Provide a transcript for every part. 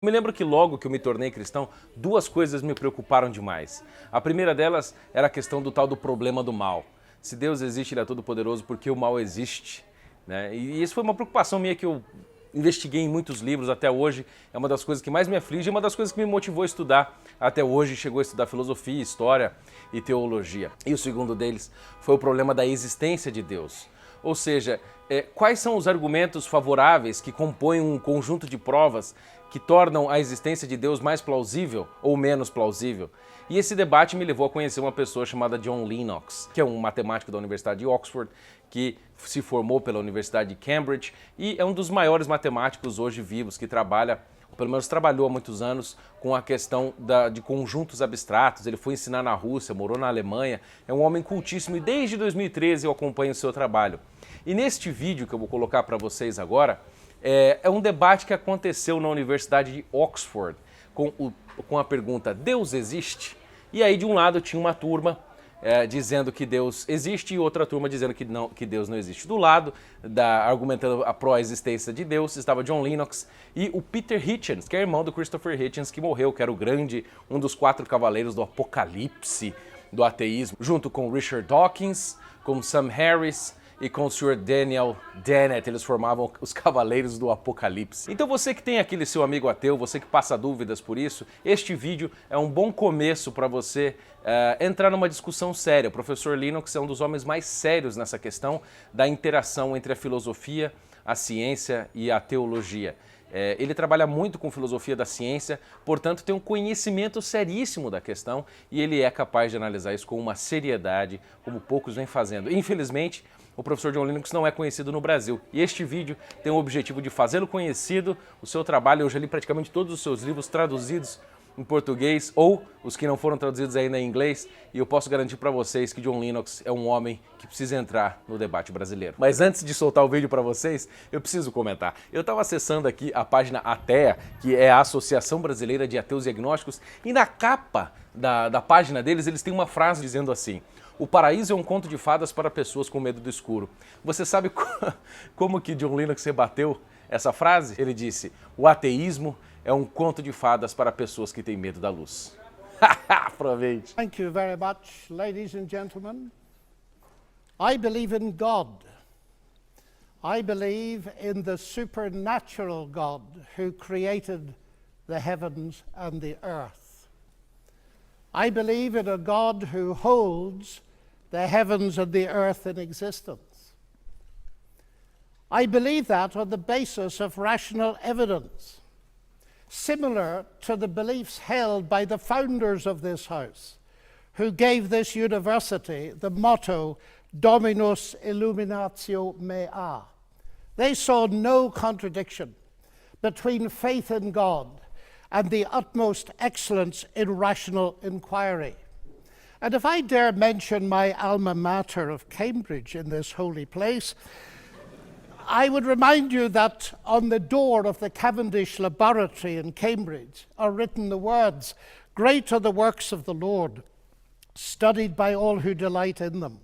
Me lembro que logo que eu me tornei cristão, duas coisas me preocuparam demais. A primeira delas era a questão do tal do problema do mal. Se Deus existe, Ele é todo poderoso, por que o mal existe? Né? E isso foi uma preocupação minha que eu investiguei em muitos livros até hoje. É uma das coisas que mais me aflige, é uma das coisas que me motivou a estudar até hoje. Chegou a estudar filosofia, história e teologia. E o segundo deles foi o problema da existência de Deus. Ou seja, quais são os argumentos favoráveis que compõem um conjunto de provas que tornam a existência de Deus mais plausível ou menos plausível? E esse debate me levou a conhecer uma pessoa chamada John Lennox, que é um matemático da Universidade de Oxford, que se formou pela Universidade de Cambridge e é um dos maiores matemáticos hoje vivos, que trabalha, ou pelo menos trabalhou há muitos anos, com a questão de conjuntos abstratos. Ele foi ensinar na Rússia, morou na Alemanha, é um homem cultíssimo e desde 2013 eu acompanho o seu trabalho. E neste vídeo que eu vou colocar para vocês agora, é um debate que aconteceu na Universidade de Oxford com a pergunta: Deus existe? E aí de um lado tinha uma turma dizendo que Deus existe e outra turma dizendo que Deus não existe. Do lado, argumentando a pró-existência de Deus, estava John Lennox e o Peter Hitchens, que é irmão do Christopher Hitchens, que morreu, que era um dos 4 cavaleiros do apocalipse do ateísmo, junto com Richard Dawkins, com Sam Harris e com o Sr. Daniel Dennett. Eles formavam os Cavaleiros do Apocalipse. Então você que tem aquele seu amigo ateu, você que passa dúvidas por isso, este vídeo é um bom começo para você entrar numa discussão séria. O professor Lennox é um dos homens mais sérios nessa questão da interação entre a filosofia, a ciência e a teologia. Ele trabalha muito com filosofia da ciência, portanto tem um conhecimento seríssimo da questão e ele é capaz de analisar isso com uma seriedade como poucos vêm fazendo. Infelizmente, o professor John Lennox não é conhecido no Brasil e este vídeo tem o objetivo de fazê-lo conhecido, o seu trabalho. Eu já li praticamente todos os seus livros traduzidos em português ou os que não foram traduzidos ainda em inglês, e eu posso garantir para vocês que John Lennox é um homem que precisa entrar no debate brasileiro. Mas antes de soltar o vídeo para vocês, eu preciso comentar. Eu estava acessando aqui a página ATEA, que é a Associação Brasileira de Ateus e Agnósticos, e na capa da página deles, eles têm uma frase dizendo assim: o paraíso é um conto de fadas para pessoas com medo do escuro. Você sabe como que John Lennox rebateu essa frase? Ele disse: o ateísmo é um conto de fadas para pessoas que têm medo da luz. Aproveite. Thank you very much, ladies and gentlemen. I believe in God. I believe in the supernatural God who created the heavens and the earth. I believe in a God who holds the heavens and the earth in existence. I believe that on the basis of rational evidence, similar to the beliefs held by the founders of this house, who gave this university the motto Dominus Illuminatio Mea. They saw no contradiction between faith in God and the utmost excellence in rational inquiry. And if I dare mention my alma mater of Cambridge in this holy place, I would remind you that on the door of the Cavendish Laboratory in Cambridge are written the words, "Great are the works of the Lord, studied by all who delight in them."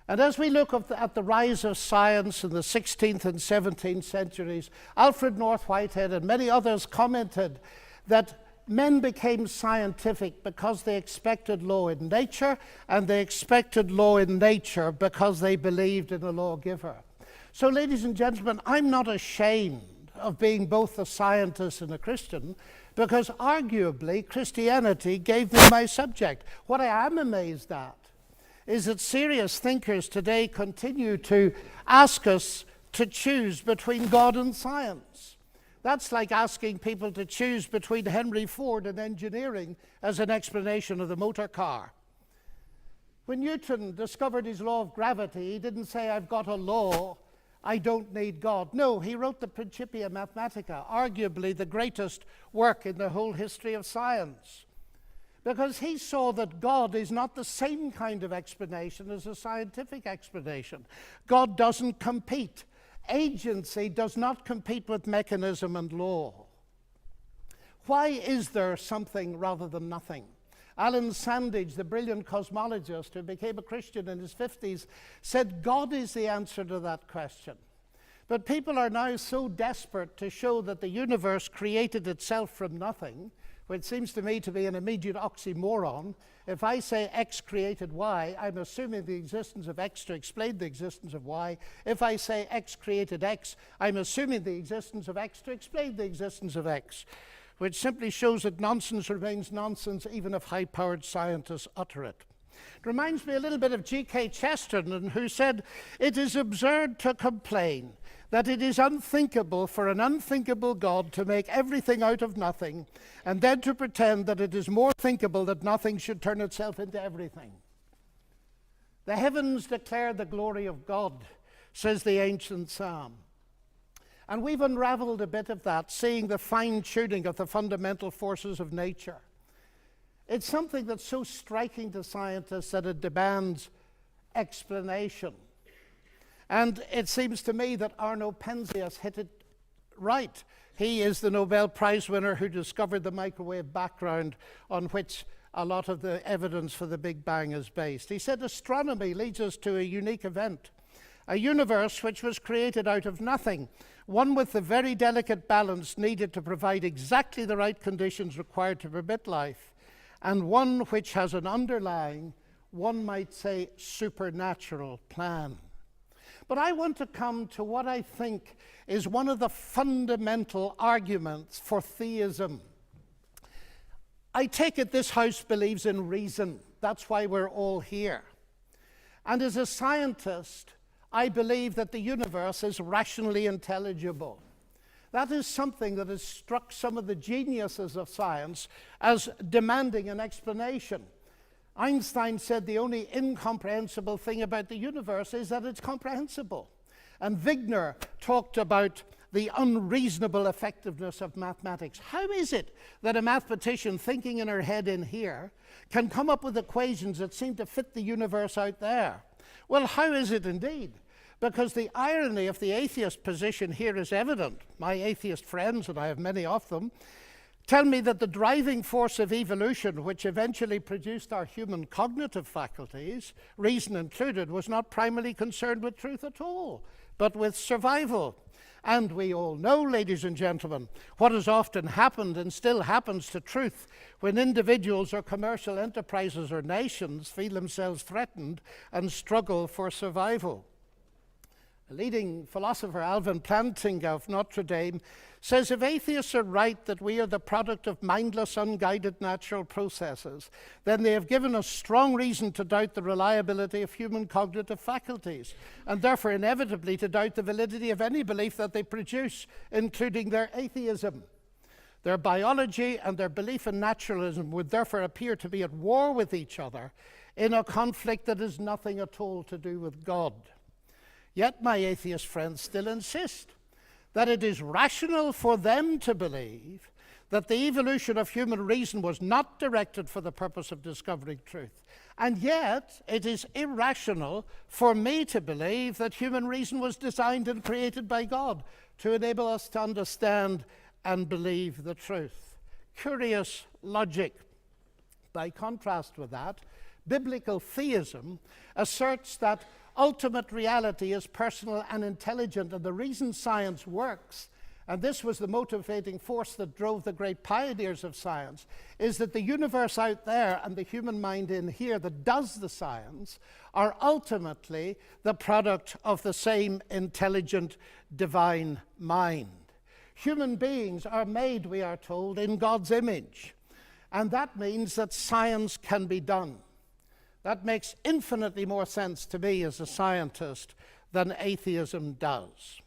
And as we look at the rise of science in the 16th and 17th centuries, Alfred North Whitehead and many others commented that men became scientific because they expected law in nature, and they expected law in nature because they believed in a lawgiver. So, ladies and gentlemen, I'm not ashamed of being both a scientist and a Christian, because arguably Christianity gave me my subject. What I am amazed at is that serious thinkers today continue to ask us to choose between God and science. That's like asking people to choose between Henry Ford and engineering as an explanation of the motor car. When Newton discovered his law of gravity, he didn't say, "I've got a law, I don't need God." No, he wrote the Principia Mathematica, arguably the greatest work in the whole history of science, because he saw that God is not the same kind of explanation as a scientific explanation. God doesn't compete. Agency does not compete with mechanism and law. Why is there something rather than nothing? Alan Sandage, the brilliant cosmologist who became a Christian in his 50s, said God is the answer to that question. But people are now so desperate to show that the universe created itself from nothing, which seems to me to be an immediate oxymoron. If I say X created Y, I'm assuming the existence of X to explain the existence of Y. If I say X created X, I'm assuming the existence of X to explain the existence of X, which simply shows that nonsense remains nonsense even if high-powered scientists utter it. It reminds me a little bit of G.K. Chesterton, who said, "It is absurd to complain that it is unthinkable for an unthinkable God to make everything out of nothing, and then to pretend that it is more thinkable that nothing should turn itself into everything." The heavens declare the glory of God, says the ancient psalm. And we've unraveled a bit of that, seeing the fine-tuning of the fundamental forces of nature. It's something that's so striking to scientists that it demands explanation. And it seems to me that Arno Penzias hit it right. He is the Nobel Prize winner who discovered the microwave background on which a lot of the evidence for the Big Bang is based. He said, "Astronomy leads us to a unique event, a universe which was created out of nothing, one with the very delicate balance needed to provide exactly the right conditions required to permit life, and one which has an underlying, one might say, supernatural plan." But I want to come to what I think is one of the fundamental arguments for theism. I take it this house believes in reason. That's why we're all here. And as a scientist, I believe that the universe is rationally intelligible. That is something that has struck some of the geniuses of science as demanding an explanation. Einstein said the only incomprehensible thing about the universe is that it's comprehensible. And Wigner talked about the unreasonable effectiveness of mathematics. How is it that a mathematician thinking in her head in here can come up with equations that seem to fit the universe out there? Well, how is it indeed? Because the irony of the atheist position here is evident. My atheist friends, and I have many of them, tell me that the driving force of evolution, which eventually produced our human cognitive faculties, reason included, was not primarily concerned with truth at all, but with survival. And we all know, ladies and gentlemen, what has often happened and still happens to truth when individuals or commercial enterprises or nations feel themselves threatened and struggle for survival. A leading philosopher, Alvin Plantinga of Notre Dame, says if atheists are right that we are the product of mindless, unguided natural processes, then they have given us strong reason to doubt the reliability of human cognitive faculties, and therefore inevitably to doubt the validity of any belief that they produce, including their atheism. Their biology and their belief in naturalism would therefore appear to be at war with each other in a conflict that has nothing at all to do with God. Yet my atheist friends still insist that it is rational for them to believe that the evolution of human reason was not directed for the purpose of discovering truth. And yet it is irrational for me to believe that human reason was designed and created by God to enable us to understand and believe the truth. Curious logic. By contrast with that, biblical theism asserts that ultimate reality is personal and intelligent, and the reason science works, and this was the motivating force that drove the great pioneers of science, is that the universe out there and the human mind in here that does the science are ultimately the product of the same intelligent divine mind. Human beings are made, we are told, in God's image, and that means that science can be done. That makes infinitely more sense to me as a scientist than atheism does.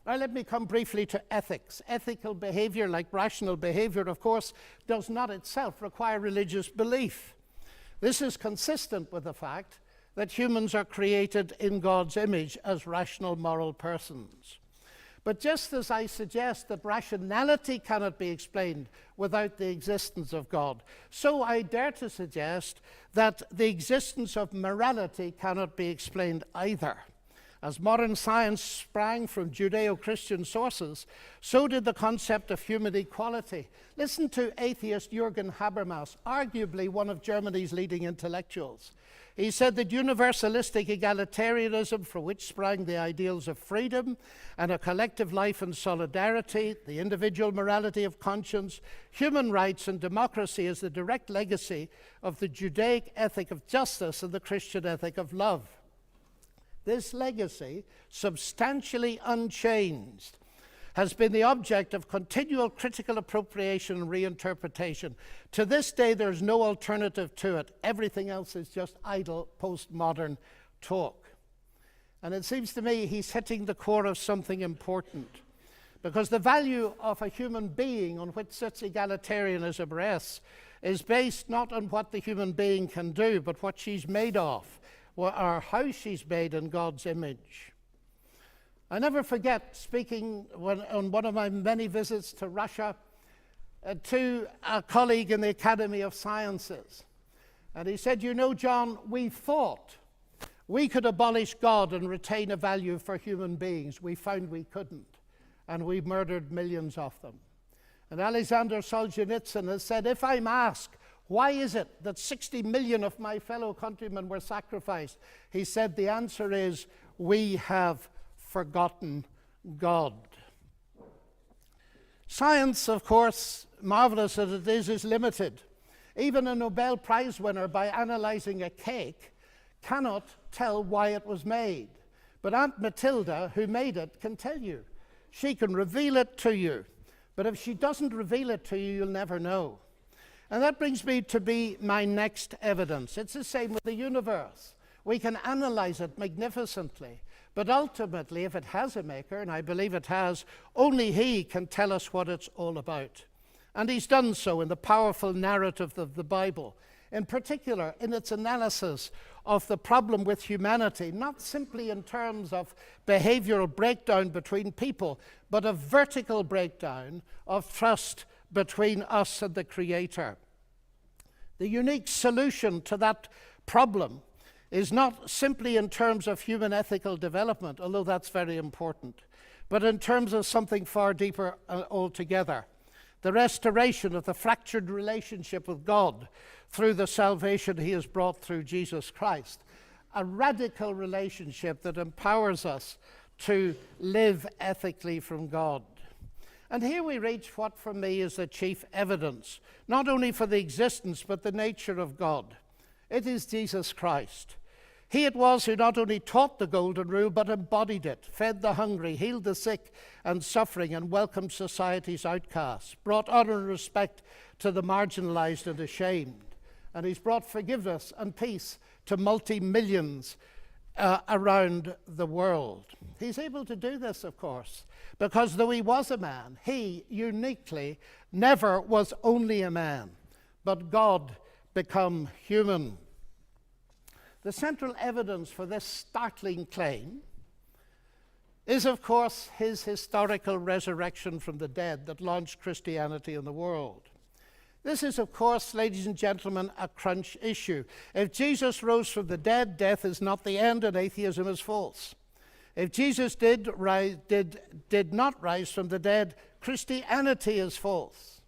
Now let me come briefly to ethics. Ethical behavior, like rational behavior, of course, does not itself require religious belief. This is consistent with the fact that humans are created in God's image as rational moral persons. But just as I suggest that rationality cannot be explained without the existence of God, so I dare to suggest that the existence of morality cannot be explained either. As modern science sprang from Judeo-Christian sources, so did the concept of human equality. Listen to atheist Jürgen Habermas, arguably one of Germany's leading intellectuals. He said that universalistic egalitarianism, from which sprang the ideals of freedom and a collective life and solidarity, the individual morality of conscience, human rights and democracy, is the direct legacy of the Judaic ethic of justice and the Christian ethic of love. This legacy, substantially unchanged, has been the object of continual critical appropriation and reinterpretation. To this day, there's no alternative to it. Everything else is just idle postmodern talk. And it seems to me he's hitting the core of something important, because the value of a human being on which such egalitarianism rests is based not on what the human being can do, but what she's made of, or how she's made in God's image. I never forget speaking on one of my many visits to Russia to a colleague in the Academy of Sciences. And he said, "You know, John, we thought we could abolish God and retain a value for human beings. We found we couldn't, and we murdered millions of them." And Alexander Solzhenitsyn has said, "If I'm asked, why is it that 60 million of my fellow countrymen were sacrificed?" He said, the answer is, we have forgotten God. Science, of course, marvelous as it is limited. Even a Nobel Prize winner, by analyzing a cake, cannot tell why it was made. But Aunt Matilda, who made it, can tell you. She can reveal it to you. But if she doesn't reveal it to you, you'll never know. And that brings me to my next evidence. It's the same with the universe. We can analyze it magnificently, but ultimately, if it has a maker, and I believe it has, only he can tell us what it's all about. And he's done so in the powerful narrative of the Bible, in particular in its analysis of the problem with humanity, not simply in terms of behavioral breakdown between people, but a vertical breakdown of trust between us and the Creator. The unique solution to that problem is not simply in terms of human ethical development, although that's very important, but in terms of something far deeper altogether. The restoration of the fractured relationship with God through the salvation he has brought through Jesus Christ. A radical relationship that empowers us to live ethically from God. And here we reach what for me is the chief evidence, not only for the existence but the nature of God. It is Jesus Christ. He it was who not only taught the golden rule but embodied it, fed the hungry, healed the sick and suffering, and welcomed society's outcasts, brought honor and respect to the marginalized and ashamed. And he's brought forgiveness and peace to multi-millions around the world. He's able to do this, of course, because though he was a man, he uniquely never was only a man, but God become human. The central evidence for this startling claim is, of course, his historical resurrection from the dead that launched Christianity in the world. This is, of course, ladies and gentlemen, a crunch issue. If Jesus rose from the dead, death is not the end and atheism is false. If Jesus did not rise from the dead, Christianity is false.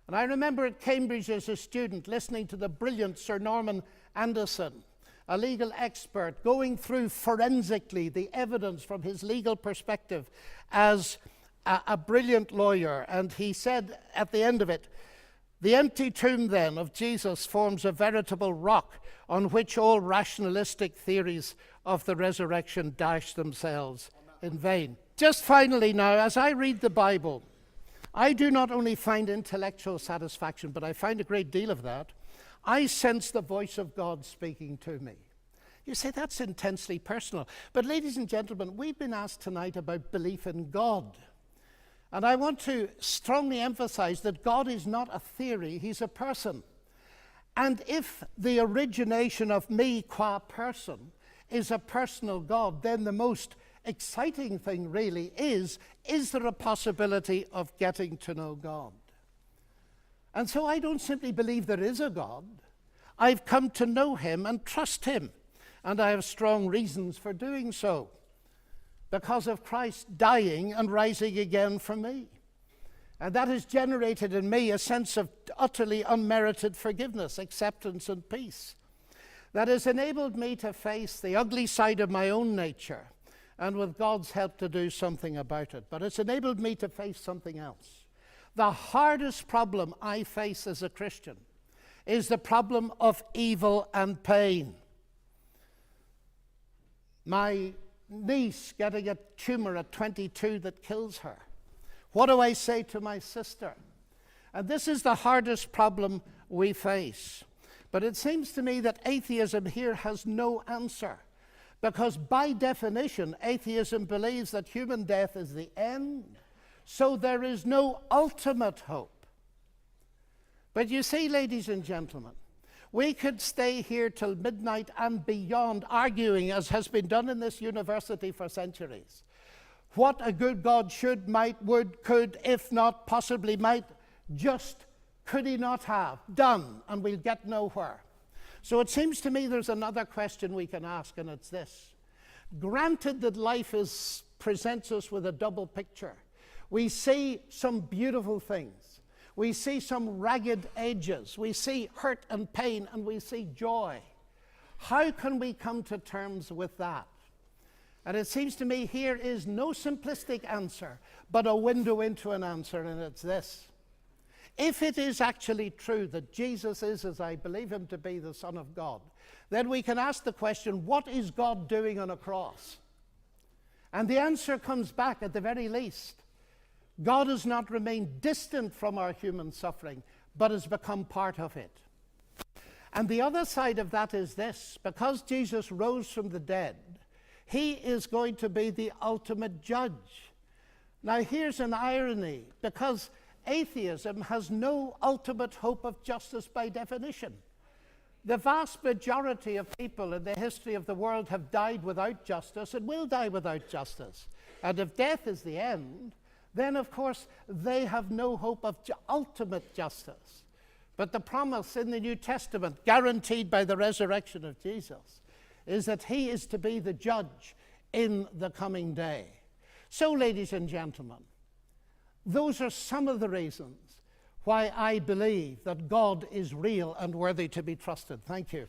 And I remember at Cambridge as a student listening to the brilliant Sir Norman Anderson, a legal expert, going through forensically the evidence from his legal perspective as a brilliant lawyer. And he said at the end of it, "The empty tomb then of Jesus forms a veritable rock on which all rationalistic theories of the resurrection dash themselves in vain." Just finally now, as I read the Bible, I do not only find intellectual satisfaction, but I find a great deal of that. I sense the voice of God speaking to me. You say that's intensely personal. But ladies and gentlemen, we've been asked tonight about belief in God. And I want to strongly emphasize that God is not a theory, he's a person. And if the origination of me qua person is a personal God, then the most exciting thing really is there a possibility of getting to know God? And so I don't simply believe there is a God. I've come to know him and trust him. And I have strong reasons for doing so. because of Christ dying and rising again for me. And that has generated in me a sense of utterly unmerited forgiveness, acceptance, and peace that has enabled me to face the ugly side of my own nature and with God's help to do something about it. But it's enabled me to face something else. The hardest problem I face as a Christian is the problem of evil and pain. My niece getting a tumor at 22 that kills her. What do I say to my sister? And this is the hardest problem we face. But it seems to me that atheism here has no answer, because by definition, atheism believes that human death is the end, so there is no ultimate hope. But you see, ladies and gentlemen, we could stay here till midnight and beyond arguing, as has been done in this university for centuries, what a good God should, might, would, could, if not, possibly might, just could he not have done, and we'll get nowhere. So it seems to me there's another question we can ask, and it's this. Granted that life presents us with a double picture. We see some beautiful things. We see some ragged edges. We see hurt and pain, and we see joy. How can we come to terms with that? And it seems to me here is no simplistic answer, but a window into an answer, and it's this. If it is actually true that Jesus is, as I believe him to be, the Son of God, then we can ask the question, what is God doing on a cross? And the answer comes back at the very least. God has not remained distant from our human suffering, but has become part of it. And the other side of that is this. Because Jesus rose from the dead, he is going to be the ultimate judge. Now here's an irony, because atheism has no ultimate hope of justice by definition. The vast majority of people in the history of the world have died without justice and will die without justice. And if death is the end, then of course they have no hope of ultimate justice. But the promise in the New Testament, guaranteed by the resurrection of Jesus, is that he is to be the judge in the coming day. So, ladies and gentlemen, those are some of the reasons why I believe that God is real and worthy to be trusted. Thank you.